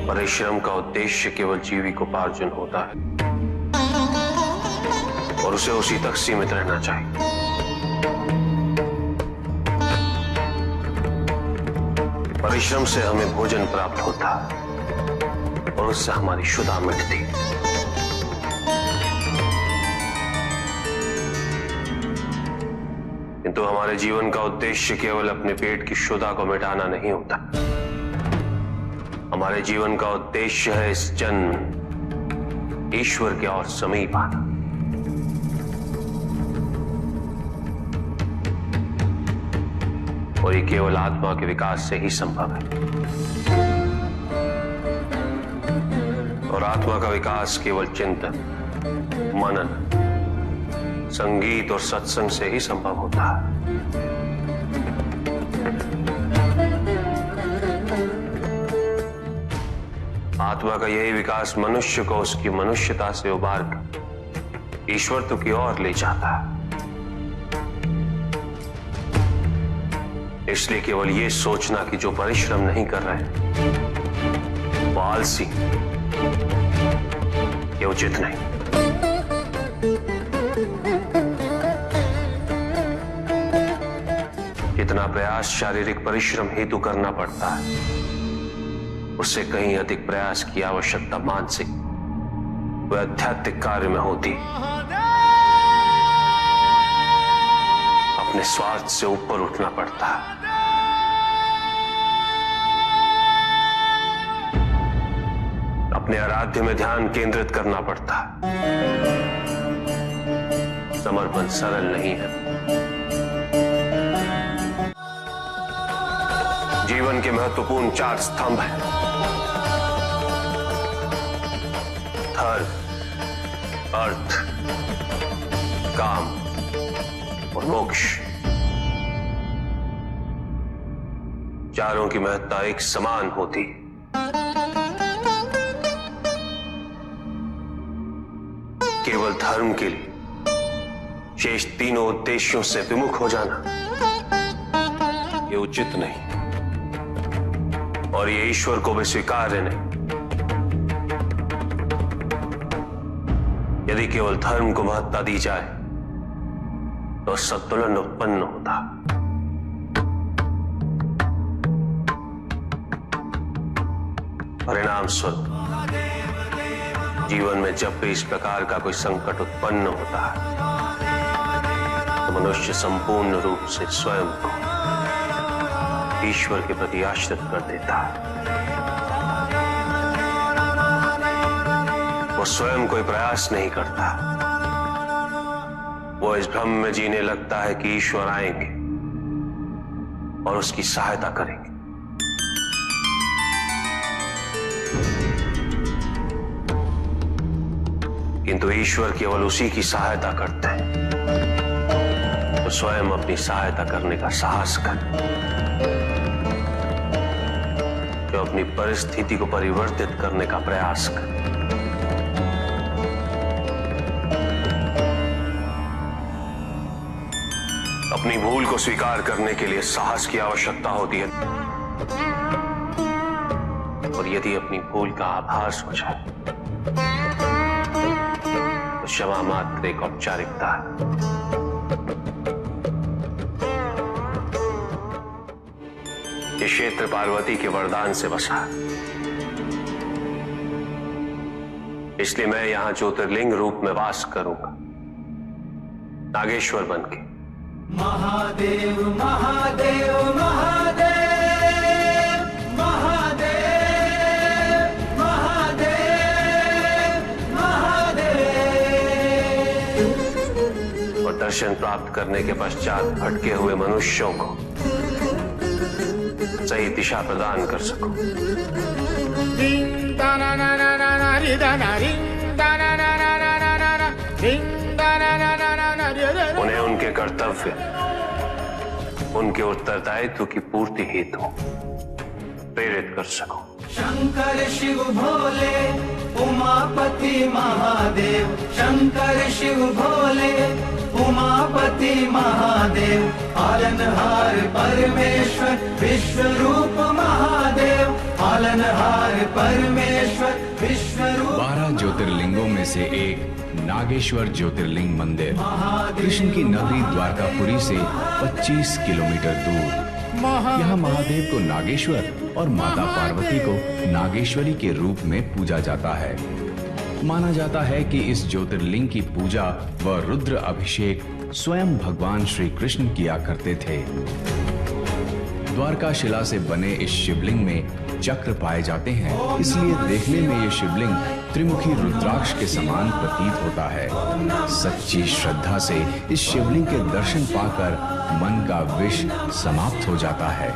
परिश्रम का उद्देश्य केवल जीविकोपार्जन होता है और उसे उसी तक सीमित रहना चाहिए। परिश्रम से हमें भोजन प्राप्त होता है और उससे हमारी क्षुधा मिटती। किंतु हमारे जीवन का उद्देश्य केवल अपने पेट की क्षुधा को मिटाना नहीं होता। हमारे जीवन का उद्देश्य है इस जन्म ईश्वर के और समीप आना। और ये केवल आत्मा के विकास से ही संभव है। और आत्मा का विकास केवल चिंतन, मनन, संगीत और सत्संग से ही संभव होता है। आत्मा का यही विकास मनुष्य को उसकी मनुष्यता से उबार कर ईश्वरत्व की ओर ले जाता है। इसलिए केवल यह सोचना कि जो परिश्रम नहीं कर रहे वो आलसी, ये उचित नहीं। जितना प्रयास शारीरिक परिश्रम हेतु करना पड़ता है, उससे कहीं अधिक प्रयास की आवश्यकता मानसिक व आध्यात्मिक कार्य में होती। अपने स्वार्थ से ऊपर उठना पड़ता है। अपने आराध्य में ध्यान केंद्रित करना पड़ता है। समर्पण सरल नहीं है। जीवन के महत्वपूर्ण 4 स्तंभ हैं: धर्म, अर्थ, काम और मोक्ष। चारों की महत्ता एक समान होती है। केवल धर्म के लिए शेष तीनों उद्देश्यों से विमुख हो जाना ये उचित नहीं और ये ईश्वर को भी स्वीकार्य नहीं। यदि केवल धर्म को महत्ता दी जाए तो संतुलन उत्पन्न होता। परिणाम स्वरूप जीवन में जब भी इस प्रकार का कोई संकट उत्पन्न होता है तो मनुष्य संपूर्ण रूप से स्वयं को ईश्वर के प्रति आश्रित कर देता है। वो स्वयं कोई प्रयास नहीं करता। वो इस भ्रम में जीने लगता है कि ईश्वर आएंगे और उसकी सहायता करेंगे। किंतु ईश्वर केवल उसी की सहायता करते हैं तो स्वयं अपनी सहायता करने का साहस करे, जो अपनी परिस्थिति को परिवर्तित करने का प्रयास करे। अपनी भूल को स्वीकार करने के लिए साहस की आवश्यकता होती है। और यदि अपनी भूल का आभास हो जाए तो क्षमा मात्र एक औपचारिकता है। ये क्षेत्र पार्वती के वरदान से बसा है, इसलिए मैं यहां ज्योतिर्लिंग रूप में वास करूंगा, नागेश्वर बनके। महादेव महादेव महादेव महादेव महादेव महादेव। और दर्शन प्राप्त करने के पश्चात भटके हुए मनुष्यों को सही दिशा प्रदान कर सकूं। उन्हें उनके कर्तव्य, उनके उत्तरदायित्व की पूर्ति हेतु प्रेरित कर सकूं। शंकर शिव भोले उमापति महादेव, शंकर शिव भोले उमापति महादेव, पालनहार परमेश्वर विश्व रूप महादेव, पालनहार परमेश्वर विश्वरूप। 12 ज्योतिर्लिंगों में से एक नागेश्वर ज्योतिर्लिंग मंदिर कृष्ण की नगरी द्वारकापुरी से 25 किलोमीटर दूर। यहाँ महादेव को नागेश्वर और माता पार्वती को नागेश्वरी के रूप में पूजा जाता है। माना जाता है कि इस ज्योतिर्लिंग की पूजा व रुद्र अभिषेक स्वयं भगवान श्री कृष्ण किया करते थे। द्वारका शिला से बने इस शिवलिंग में चक्र पाए जाते हैं, इसलिए देखने में ये शिवलिंग त्रिमुखी रुद्राक्ष के समान प्रतीत होता है। सच्ची श्रद्धा से इस शिवलिंग के दर्शन पाकर मन का विष समाप्त हो जाता है।